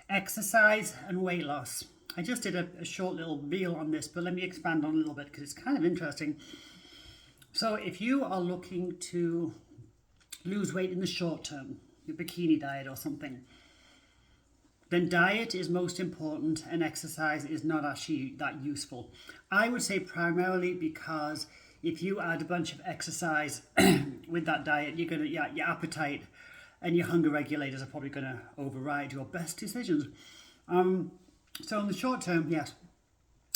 Exercise and weight loss. I just did a short little reel on this, but let me expand on it a little bit because it's kind of interesting. So if you are looking to lose weight in the short term, your bikini diet or something, then diet is most important and exercise is not actually that useful. I would say primarily because if you add a bunch of exercise with that diet, your appetite and your hunger regulators are probably going to override your best decisions. So in the short term, yes,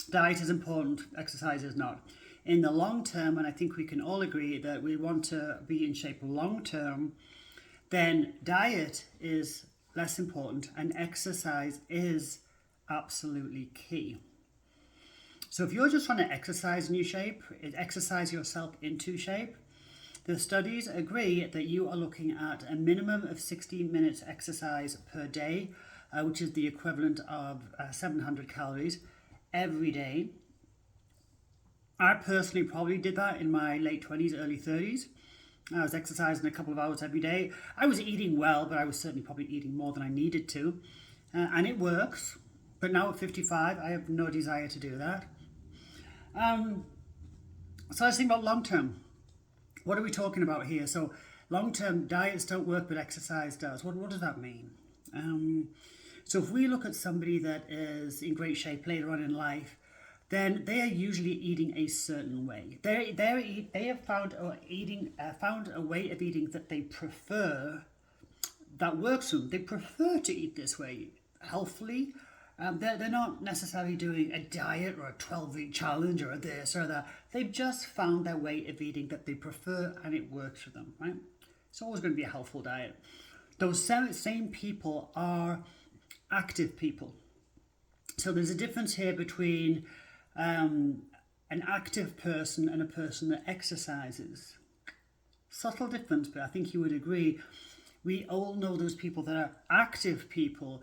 diet is important, exercise is not. In the long term, and I think we can all agree that we want to be in shape long term, then diet is less important and exercise is absolutely key. So if you're just trying to exercise in your shape, exercise yourself into shape, the studies agree that you are looking at a minimum of 60 minutes exercise per day, which is the equivalent of 700 calories every day. I personally probably did that in my late 20s, early 30s. I was exercising a couple of hours every day. I was eating well, but I was certainly probably eating more than I needed to. And it works. But now at 55, I have no desire to do that. So let's think about long term. What are we talking about here? So long-term diets don't work, but exercise does. What does that mean? So if we look at somebody that is in great shape later on in life, then they are usually eating a certain way. They have found a way of eating that they prefer, that works for them. They prefer to eat this way, healthfully. They're not necessarily doing a diet or a 12-week challenge or a this or that. They've just found their way of eating that they prefer and it works for them, right? It's always going to be a healthful diet. Those same people are active people. So there's a difference here between an active person and a person that exercises. Subtle difference, but I think you would agree. We all know those people that are active people,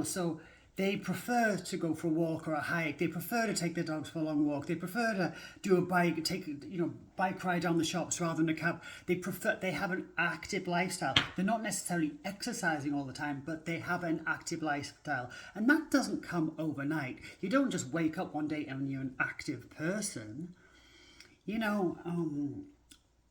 so they prefer to go for a walk or a hike. They prefer to take their dogs for a long walk. They prefer to do a bike ride down the shops rather than a cab. They have an active lifestyle. They're not necessarily exercising all the time, but they have an active lifestyle. And that doesn't come overnight. You don't just wake up one day and you're an active person.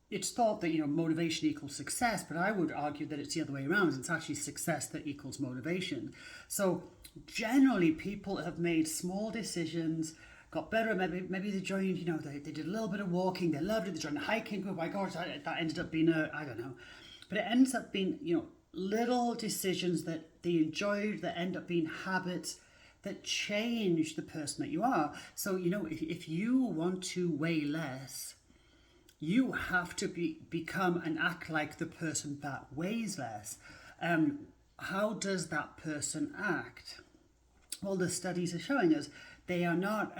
It's thought that motivation equals success, but I would argue that it's the other way around. It's actually success that equals motivation. So generally, people have made small decisions, got better. Maybe they joined. They did a little bit of walking. They loved it. They joined a hiking group. My God, that ended up being I don't know, but it ends up being little decisions that they enjoyed that end up being habits that change the person that you are. So if you want to weigh less, you have to become and act like the person that weighs less. How does that person act? Well, the studies are showing us they are not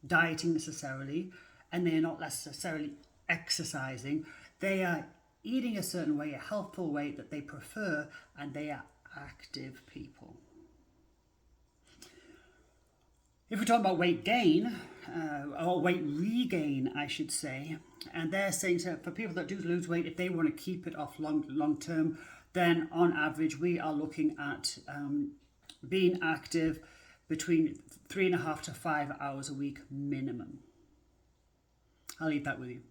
dieting necessarily, and they are not necessarily exercising. They are eating a certain way, a healthful way that they prefer, and they are active people. If we're talking about weight gain, or weight regain, I should say, and they're saying so for people that do lose weight, if they want to keep it off long term, then on average we are looking at being active between 3.5 to 5 hours a week minimum. I'll leave that with you.